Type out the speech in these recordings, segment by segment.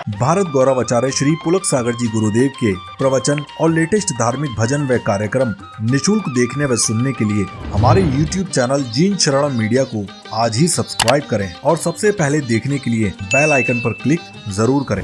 भारत गौरव आचार्य श्री पुलक सागर जी गुरुदेव के प्रवचन और लेटेस्ट धार्मिक भजन व कार्यक्रम निशुल्क देखने व सुनने के लिए हमारे YouTube चैनल जीन शरणम मीडिया को आज ही सब्सक्राइब करें और सबसे पहले देखने के लिए बेल आइकन पर क्लिक जरूर करें।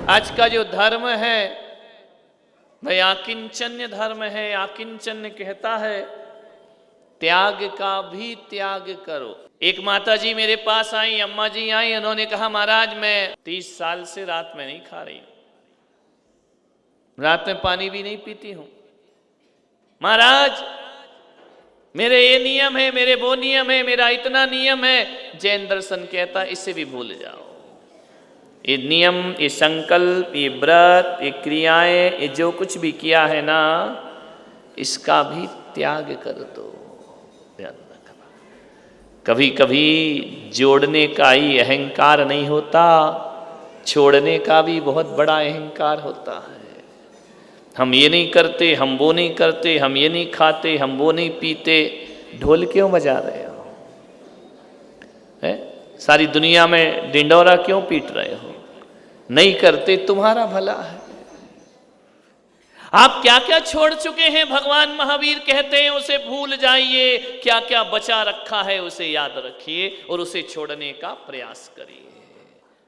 आज का जो धर्म है वह आकिंचन्य धर्म है। आकिंचन्य कहता है त्याग का भी त्याग करो। एक माता जी मेरे पास आई, अम्मा जी आई, उन्होंने कहा महाराज मैं 30 साल से रात में नहीं खा रही हूं, रात में पानी भी नहीं पीती हूं। महाराज मेरे ये नियम है, मेरे वो नियम है, मेरा इतना नियम है। जैन दर्शन कहता इसे भी भूल जाओ। ये नियम, ये संकल्प, ये व्रत, ये क्रियाएं, ये जो कुछ भी किया है ना, इसका भी त्याग कर दो। कभी कभी जोड़ने का ही अहंकार नहीं होता, छोड़ने का भी बहुत बड़ा अहंकार होता है। हम ये नहीं करते, हम वो नहीं करते, हम ये नहीं खाते, हम वो नहीं पीते। ढोल क्यों बजा रहे हो? है? सारी दुनिया में डिंडोरा क्यों पीट रहे हो? नहीं करते, तुम्हारा भला है। आप क्या क्या छोड़ चुके हैं, भगवान महावीर कहते हैं उसे भूल जाइए। क्या क्या बचा रखा है उसे याद रखिए और उसे छोड़ने का प्रयास करिए।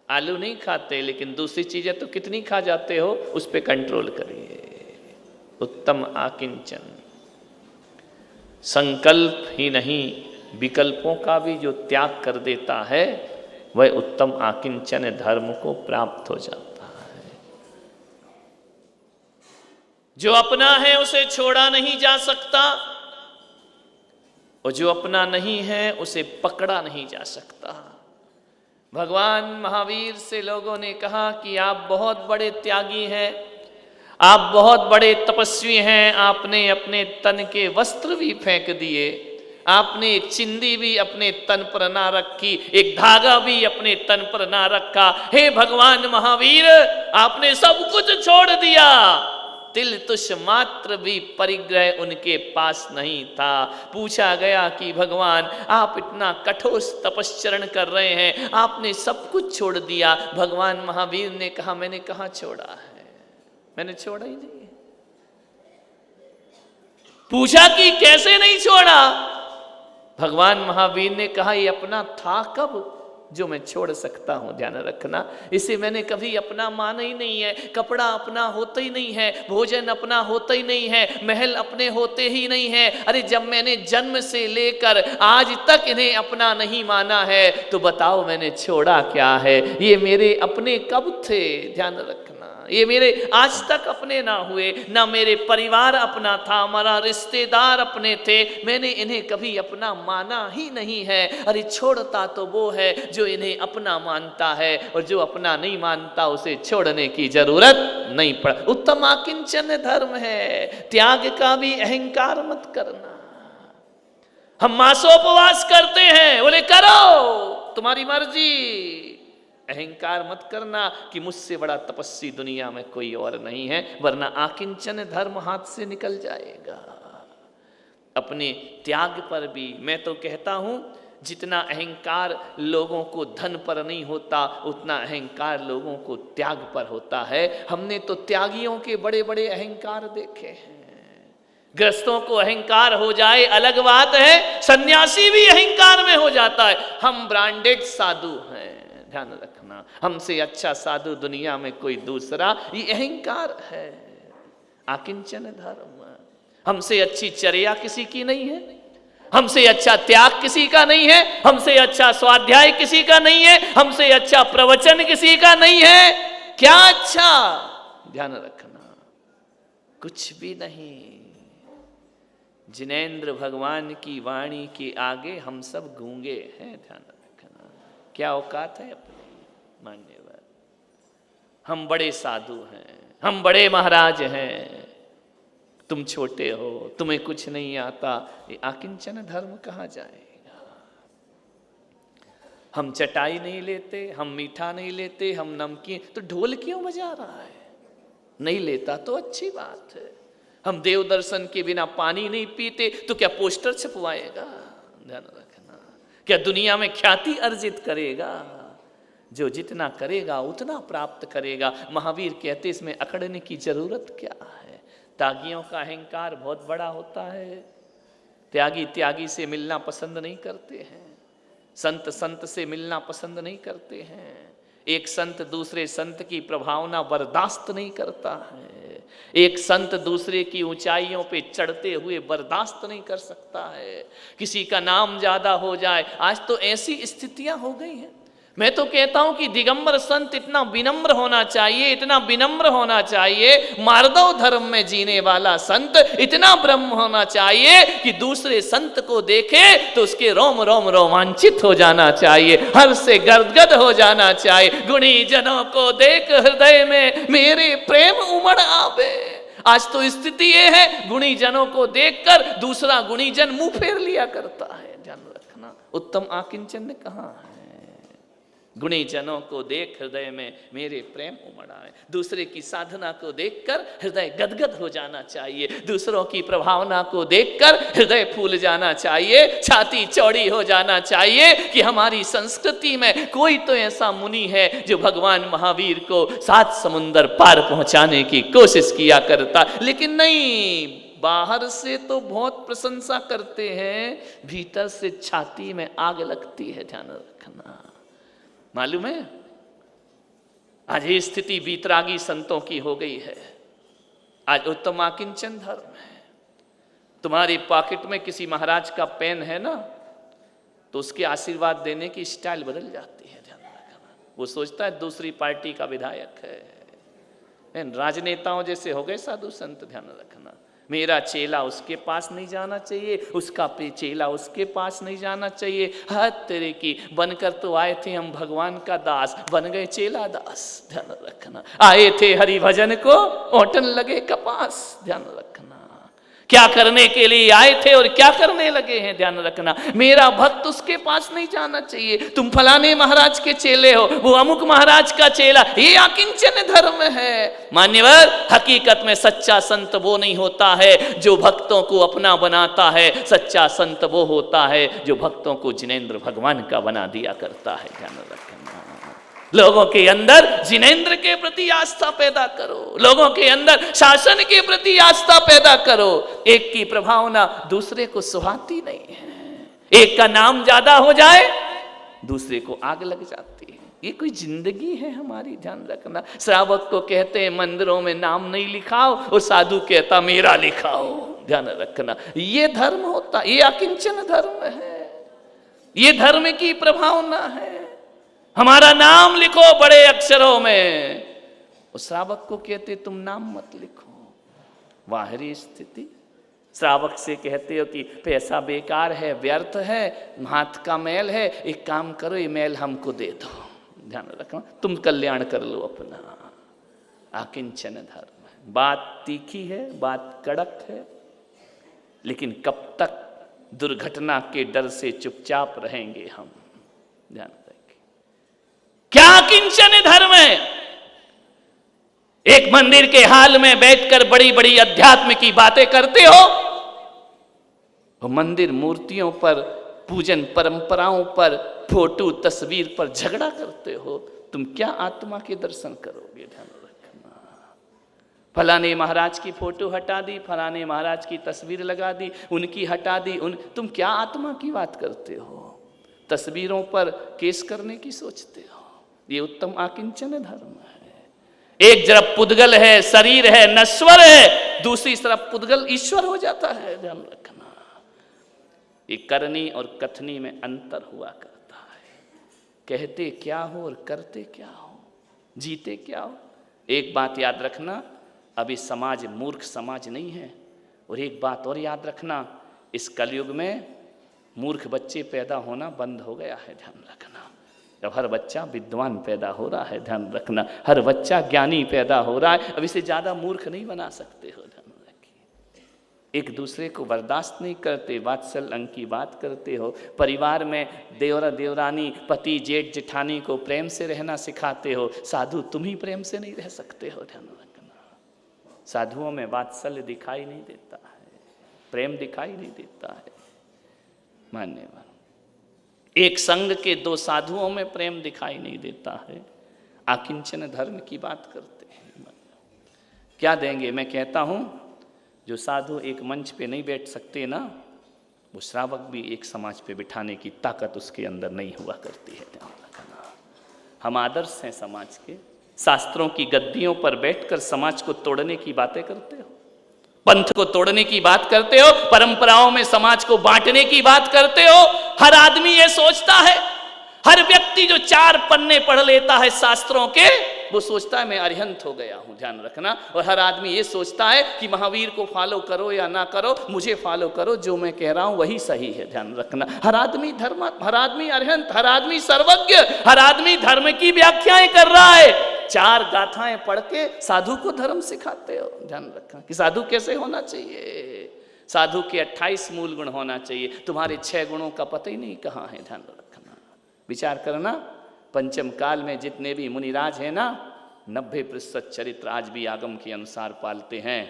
आलू नहीं खाते लेकिन दूसरी चीजें तो कितनी खा जाते हो, उस पर कंट्रोल करिए। उत्तम आकिंचन, संकल्प ही नहीं विकल्पों का भी जो त्याग कर देता है वह उत्तम आकिंचन धर्म को प्राप्त हो जाता है। जो अपना है उसे छोड़ा नहीं जा सकता और जो अपना नहीं है उसे पकड़ा नहीं जा सकता। भगवान महावीर से लोगों ने कहा कि आप बहुत बड़े त्यागी हैं, आप बहुत बड़े तपस्वी हैं, आपने अपने तन के वस्त्र भी फेंक दिए, आपने एक चिंदी भी अपने तन पर ना रखी, एक धागा भी अपने तन पर ना रखा। हे भगवान महावीर, आपने सब कुछ छोड़ दिया, तिल तुष मात्र भी परिग्रह उनके पास नहीं था। पूछा गया कि भगवान आप इतना कठोर तपश्चरण कर रहे हैं, आपने सब कुछ छोड़ दिया। भगवान महावीर ने कहा मैंने कहाँ छोड़ा है, मैंने छोड़ा ही नहीं। पूछा कि कैसे नहीं छोड़ा? भगवान महावीर ने कहा ये अपना था कब जो मैं छोड़ सकता हूं। ध्यान रखना, इसे मैंने कभी अपना माना ही नहीं है। कपड़ा अपना होता ही नहीं है, भोजन अपना होता ही नहीं है, महल अपने होते ही नहीं है। अरे जब मैंने जन्म से लेकर आज तक इन्हें अपना नहीं माना है तो बताओ मैंने छोड़ा क्या है? ये मेरे अपने कब थे? ध्यान रखना, ये मेरे आज तक अपने ना हुए, ना मेरे परिवार अपना था, हमारा रिश्तेदार अपने थे। मैंने इन्हें कभी अपना माना ही नहीं है। अरे छोड़ता तो वो है जो इन्हें अपना मानता है, और जो अपना नहीं मानता उसे छोड़ने की जरूरत नहीं पड़। उत्तम आकिंचन धर्म है। त्याग का भी अहंकार मत करना। हम मासोपवास करते हैं, बोले करो तुम्हारी मर्जी। अहंकार मत करना कि मुझसे बड़ा तपस्वी दुनिया में कोई और नहीं है, वरना आकिंचन धर्म हाथ से निकल जाएगा। अपने त्याग पर भी मैं तो कहता हूं जितना अहंकार लोगों को धन पर नहीं होता, उतना अहंकार लोगों को त्याग पर होता है। हमने तो त्यागियों के बड़े बड़े अहंकार देखे हैं। गृहस्थों को अहंकार हो जाए अलग बात है, सन्यासी भी अहंकार में हो जाता है। हम ब्रांडेड साधु हैं, ध्यान रखना, हमसे अच्छा साधु दुनिया में कोई दूसरा, ये अहंकार है। आकिंचन धर्म, हमसे अच्छी चर्या किसी की नहीं है, हमसे अच्छा त्याग किसी का नहीं है, हमसे अच्छा स्वाध्याय किसी का नहीं है, हमसे अच्छा प्रवचन किसी का नहीं है। क्या अच्छा? ध्यान रखना, कुछ भी नहीं। जिनेंद्र भगवान की वाणी के आगे हम सब गूंगे हैं। ध्यान रखना, क्या औकात है अपनी? मान्यवर, हम बड़े साधु हैं, हम बड़े महाराज हैं, तुम छोटे हो, तुम्हें कुछ नहीं आता। ये आकिंचन धर्म कहाँ जाएगा? हम चटाई नहीं लेते, हम मीठा नहीं लेते, हम नमकीन, तो ढोल क्यों बजा रहा है? नहीं लेता तो अच्छी बात है। हम देव दर्शन के बिना पानी नहीं पीते तो क्या पोस्टर छपवाएगा? ध्यान रखना, क्या दुनिया में ख्याति अर्जित करेगा? जो जितना करेगा उतना प्राप्त करेगा। महावीर कहते इसमें अकड़ने की जरूरत क्या है। त्यागियों का अहंकार बहुत बड़ा होता है। त्यागी त्यागी से मिलना पसंद नहीं करते हैं, संत संत से मिलना पसंद नहीं करते हैं। एक संत दूसरे संत की प्रभावना बर्दाश्त नहीं करता है। एक संत दूसरे की ऊंचाइयों पे चढ़ते हुए बर्दाश्त नहीं कर सकता है। किसी का नाम ज्यादा हो जाए, आज तो ऐसी स्थितियां हो गई हैं। मैं तो कहता हूं कि दिगंबर संत इतना विनम्र होना चाहिए, इतना विनम्र होना चाहिए। मार्दव धर्म में जीने वाला संत इतना ब्रह्म होना चाहिए कि दूसरे संत को देखे तो उसके रोम रोम रोमांचित हो जाना चाहिए, हर से गदगद हो जाना चाहिए। गुणी जनों को देख हृदय में मेरे प्रेम उमड़ आवे। आज तो स्थिति ये है, गुणी जनों को देखकर दूसरा गुणी जन मुंह फेर लिया करता है। ध्यान रखना, उत्तम आकिंचन ने कहा है, गुणी जनों को देख हृदय में मेरे प्रेम उमड़ आए। दूसरे की साधना को देखकर हृदय गदगद हो जाना चाहिए। दूसरों की प्रभावना को देखकर हृदय फूल जाना चाहिए, छाती चौड़ी हो जाना चाहिए कि हमारी संस्कृति में कोई तो ऐसा मुनि है जो भगवान महावीर को 7 समुंदर पार पहुंचाने की कोशिश किया करता। लेकिन नहीं, बाहर से तो बहुत प्रशंसा करते हैं, भीतर से छाती में आग लगती है। ध्यान रखना। मालूम है, आज ये स्थिति वीतरागी संतों की हो गई है। आज उत्तम आकिंचन धर्म है। तुम्हारी पॉकेट में किसी महाराज का पेन है ना, तो उसके आशीर्वाद देने की स्टाइल बदल जाती है। ध्यान रखना। वो सोचता है दूसरी पार्टी का विधायक है। राजनेताओं जैसे हो गए साधु संत। ध्यान रखना, मेरा चेला उसके पास नहीं जाना चाहिए, उसका चेला उसके पास नहीं जाना चाहिए। हद तेरे की, बनकर तो आए थे हम भगवान का दास, बन गए चेला दास। ध्यान रखना। आए थे हरि भजन को, ओटन लगे कपास। ध्यान रखना, क्या करने के लिए आए थे और क्या करने लगे हैं। ध्यान रखना, मेरा भक्त उसके पास नहीं जाना चाहिए। तुम फलाने महाराज के चेले हो, वो अमुक महाराज का चेला, ये आकिंचन धर्म है। मान्यवर, हकीकत में सच्चा संत वो नहीं होता है जो भक्तों को अपना बनाता है। सच्चा संत वो होता है जो भक्तों को जिनेंद्र भगवान का बना दिया करता है। ध्यान रखना, लोगों के अंदर जिनेंद्र के प्रति आस्था पैदा करो, लोगों के अंदर शासन के प्रति आस्था पैदा करो। एक की प्रभावना दूसरे को सुहाती नहीं है। एक का नाम ज्यादा हो जाए, दूसरे को आग लग जाती है। ये कोई जिंदगी है हमारी। ध्यान रखना। श्रावक को कहते हैं मंदिरों में नाम नहीं लिखाओ, और साधु कहता मेरा लिखाओ। ध्यान रखना, ये धर्म होता, ये अकिंचन धर्म है, ये धर्म की प्रभावना है। हमारा नाम लिखो बड़े अक्षरों में, उस श्रावक को कहते तुम नाम मत लिखो। बाहरी स्थिति, श्रावक से कहते हो कि पैसा बेकार है, व्यर्थ है, हाथ का मैल है, एक काम करो ये मैल हमको दे दो। ध्यान रखना, तुम कल्याण कर लो अपना। आकिंचन धर्म है। बात तीखी है, बात कड़क है, लेकिन कब तक दुर्घटना के डर से चुपचाप रहेंगे हम। ध्यान रखें, क्या किंचन धर्म है। एक मंदिर के हाल में बैठकर बड़ी बड़ी अध्यात्म की बातें करते हो, और मंदिर मूर्तियों पर, पूजन परंपराओं पर, फोटो तस्वीर पर झगड़ा करते हो। तुम क्या आत्मा के दर्शन करोगे। ध्यान रखना। फलाने महाराज की फोटो हटा दी, फलाने महाराज की तस्वीर लगा दी, उनकी हटा दी, तुम क्या आत्मा की बात करते हो। तस्वीरों पर केस करने की सोचते हो। ये उत्तम आकिंचन धर्म है। एक तरफ पुद्गल है, शरीर है, नश्वर है, दूसरी तरफ पुद्गल ईश्वर हो जाता है। ध्यान रखना, ये करनी और कथनी में अंतर हुआ करता है। कहते क्या हो और करते क्या हो, जीते क्या हो। एक बात याद रखना, अभी समाज मूर्ख समाज नहीं है। और एक बात और याद रखना, इस कलयुग में मूर्ख बच्चे पैदा होना बंद हो गया है। ध्यान रखना, अब हर बच्चा विद्वान पैदा हो रहा है। ध्यान रखना, हर बच्चा ज्ञानी पैदा हो रहा है। अब इसे ज़्यादा मूर्ख नहीं बना सकते हो। ध्यान रखिए, एक दूसरे को बर्दाश्त नहीं करते, वात्सल्य अंग की बात करते हो। परिवार में देवरा देवरानी, पति जेठ जेठानी को प्रेम से रहना सिखाते हो। साधु तुम ही प्रेम से नहीं रह सकते हो। ध्यान रखना, साधुओं में वात्सल्य दिखाई नहीं देता है, प्रेम दिखाई नहीं देता है। मान्यवर, एक संग के दो साधुओं में प्रेम दिखाई नहीं देता है। आकिंचन धर्म की बात करते हैं, क्या देंगे? मैं कहता हूं जो साधु एक मंच पे नहीं बैठ सकते ना, वो श्रावक भी एक समाज पे बिठाने की ताकत उसके अंदर नहीं हुआ करती है। हम आदर्श हैं समाज के, शास्त्रों की गद्दियों पर बैठकर समाज को तोड़ने की बातें करते हो, पंथ को तोड़ने की बात करते हो, परंपराओं में समाज को बांटने की बात करते हो। हर आदमी ये सोचता है, हर व्यक्ति जो 4 पन्ने पढ़ लेता है शास्त्रों के, वो सोचता है मैं अरिहंत हो गया हूं, ध्यान रखना। और हर आदमी ये सोचता है कि महावीर को फॉलो करो या ना करो, मुझे फॉलो करो, जो मैं कह रहा हूं वही सही है, ध्यान रखना। हर आदमी धर्म, हर आदमी अरिहंत, हर आदमी सर्वज्ञ, हर आदमी धर्म की व्याख्याएं कर रहा है। 4 गाथाएं पढ़ के साधु को धर्म सिखाते हो, ध्यान रखना कि साधु कैसे होना चाहिए। साधु के 28 मूल गुण होना चाहिए, तुम्हारे 6 गुणों का पता ही नहीं कहाँ है, ध्यान रखना। विचार करना, पंचम काल में जितने भी मुनिराज हैं ना, 90% चरित्र आज भी आगम के अनुसार पालते हैं,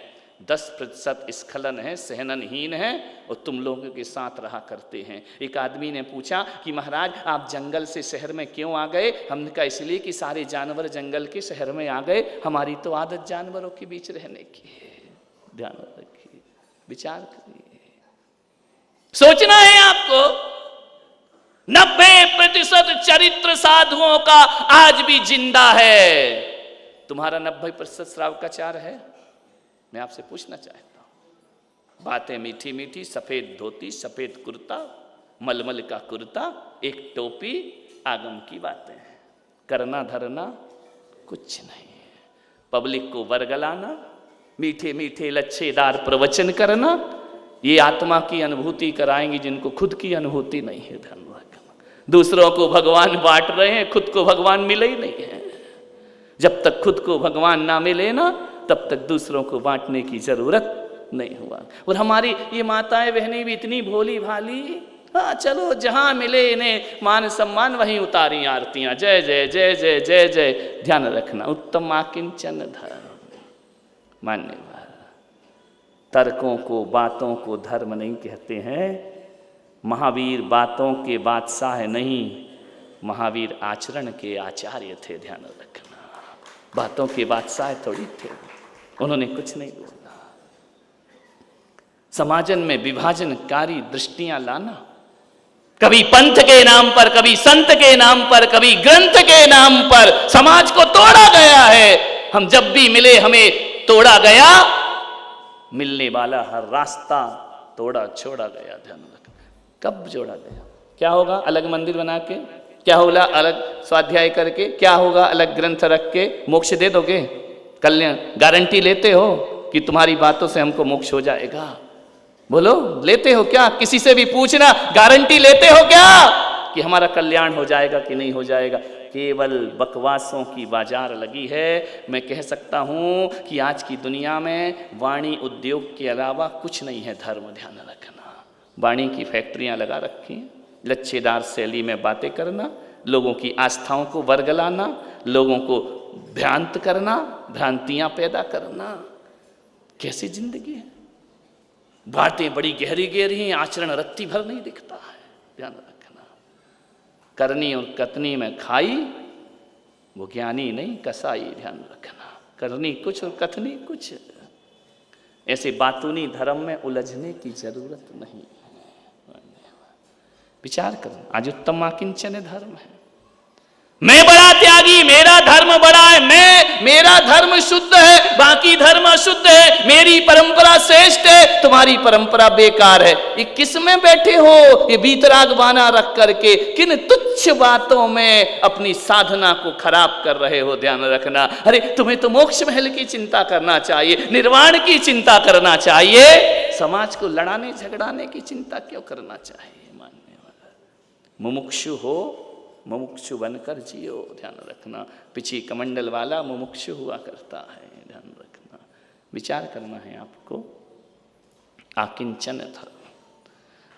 10% स्खलन है, सहननहीन है, और तुम लोगों के साथ रहा करते हैं। एक आदमी ने पूछा कि महाराज आप जंगल से शहर में क्यों आ गए? हमने कहा इसलिए कि सारे जानवर जंगल के शहर में आ गए, हमारी तो आदत जानवरों के बीच रहने की है। ध्यान रखिए, विचार करिए, सोचना है आपको। 90% चरित्र साधुओं का आज भी जिंदा है। तुम्हारा 90% श्रावकाचार है? मैं आपसे पूछना चाहता हूं। बातें मीठी मीठी, सफेद धोती, सफेद कुर्ता, मलमल का कुर्ता, एक टोपी, आगम की बातें हैं। करना धरना कुछ नहीं है। पब्लिक को वर्गलाना, मीठे मीठे लच्छेदार प्रवचन करना, ये आत्मा की अनुभूति कराएंगी जिनको खुद की अनुभूति नहीं है। ध्यान रखना, दूसरों को भगवान बांट रहे हैं, खुद को भगवान मिले ही नहीं है। जब तक खुद को भगवान ना मिले ना, तब तक दूसरों को बांटने की जरूरत नहीं हुआ। और हमारी ये माताएं बहनें भी इतनी भोली भाली, हाँ चलो जहां मिले इन्हें मान सम्मान वहीं उतारी आरतियां, जय जय जय जय जय जय। ध्यान रखना, उत्तम आकिंचन धर्म। मान्यवर, तर्कों को बातों को धर्म नहीं कहते हैं। महावीर बातों के बादशाह नहीं, महावीर आचरण के आचार्य थे। ध्यान रखना, बातों के बादशाह थोड़ी थे, उन्होंने कुछ नहीं बोला। समाजन में विभाजनकारी दृष्टियां लाना, कभी पंथ के नाम पर, कभी संत के नाम पर, कभी ग्रंथ के नाम पर समाज को तोड़ा गया है। हम जब भी मिले हमें तोड़ा गया, मिलने वाला हर रास्ता तोड़ा छोड़ा गया। ध्यान रखना, कब जोड़ा गया? क्या होगा अलग मंदिर बना के? क्या होगा अलग स्वाध्याय करके? क्या होगा अलग ग्रंथ रख के? मोक्ष दे दोगे? कल्याण गारंटी लेते हो कि तुम्हारी बातों से हमको मोक्ष हो जाएगा? बोलो, लेते हो क्या? किसी से भी पूछना, गारंटी लेते हो क्या कि हमारा कल्याण हो जाएगा कि नहीं हो जाएगा? केवल बकवासों की बाजार लगी है। मैं कह सकता हूं कि आज की दुनिया में वाणी उद्योग के अलावा कुछ नहीं है धर्म। ध्यान रखना, वाणी की फैक्ट्रियां लगा रखी हैं, लच्छेदार शैली में बातें करना, लोगों की आस्थाओं को वर्गलाना, लोगों को भ्रांत करना, भ्रांतियां पैदा करना। कैसी जिंदगी है? बातें बड़ी गहरी गहरी हैं, आचरण रत्ती भर नहीं दिखता है। ध्यान रखना, करनी और कतनी में खाई, वो ज्ञानी नहीं कसाई। ध्यान रखना, करनी कुछ और कथनी कुछ। ऐसे बातूनी धर्म में उलझने की जरूरत नहीं। विचार करो, आज उत्तम आकिंचन धर्म है। मैं बड़ा त्यागी, मेरा धर्म बड़ा है, मेरा धर्म शुद्ध है, बाकी धर्म अशुद्ध है, मेरी परंपरा श्रेष्ठ है, तुम्हारी परंपरा बेकार है। ये किस में बैठे हो? ये बीतराग बाना रख करके किन तुच्छ बातों में अपनी साधना को खराब कर रहे हो। ध्यान रखना, अरे तुम्हें तो मोक्ष महल की चिंता करना चाहिए, निर्वाण की चिंता करना चाहिए, समाज को लड़ाने झगड़ाने की चिंता क्यों करना चाहिए? मुमुक्षु हो, मुमुक्षु बनकर जियो। ध्यान रखना, पिछी कमंडल वाला मुमुक्षु हुआ करता है। ध्यान रखना, विचार करना है आपको। आकिंचन धर्म।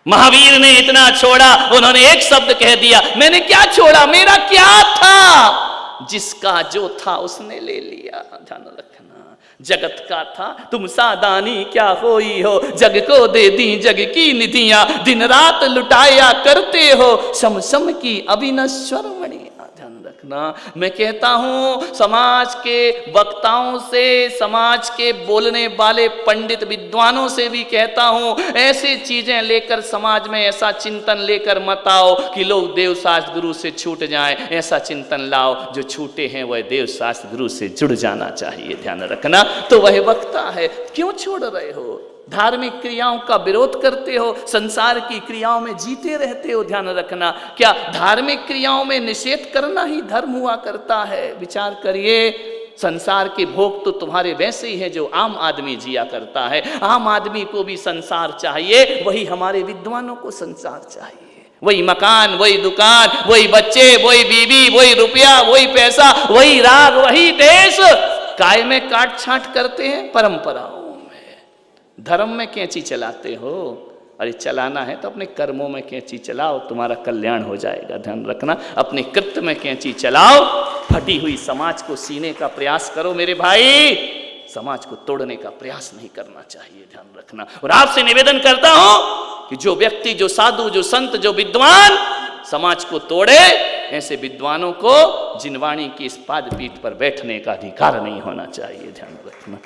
महावीर ने इतना छोड़ा, उन्होंने एक शब्द कह दिया, मैंने क्या छोड़ा, मेरा क्या था? जिसका जो था उसने ले लिया। ध्यान रखना, जगत का था तुम सादानी क्या होई हो, जग को दे दी जग की निधियां, दिन रात लुटाया करते हो, शम शम की अविनश्वर मणि। ध्यान रखना, मैं कहता हूं समाज के वक्ताओं से, समाज के बोलने वाले पंडित विद्वानों से भी कहता हूं, ऐसी चीजें लेकर समाज में ऐसा चिंतन लेकर मत आओ कि लोग देव शास्त्र गुरु से छूट जाएं। ऐसा चिंतन लाओ जो छूटे हैं वह देव शास्त्र गुरु से जुड़ जाना चाहिए। ध्यान रखना, तो वह वक्ता है। क्यों छोड़ रहे हो? धार्मिक क्रियाओं का विरोध करते हो, संसार की क्रियाओं में जीते रहते हो। ध्यान रखना, क्या धार्मिक क्रियाओं में निषेध करना ही धर्म हुआ करता है? विचार करिए, संसार के भोग तो तुम्हारे वैसे ही है जो आम आदमी जिया करता है। आम आदमी को भी संसार चाहिए, वही हमारे विद्वानों को संसार चाहिए। वही मकान, वही दुकान, वही बच्चे, वही बीवी, वही रुपया, वही पैसा, वही राग, वही देश। काय में काट छांट करते हैं परंपराओं। धर्म में कैंची चलाते हो? अरे चलाना है तो अपने कर्मों में कैंची चलाओ, तुम्हारा कल्याण हो जाएगा। ध्यान रखना, अपने कृत्य में कैंची चलाओ, फटी हुई समाज को सीने का प्रयास करो मेरे भाई। समाज को तोड़ने का प्रयास नहीं करना चाहिए। ध्यान रखना, और आपसे निवेदन करता हूं कि जो व्यक्ति, जो साधु, जो संत, जो विद्वान समाज को तोड़े, ऐसे विद्वानों को जिनवाणी की इस पादपीठ पर बैठने का अधिकार नहीं होना चाहिए। ध्यान रखना।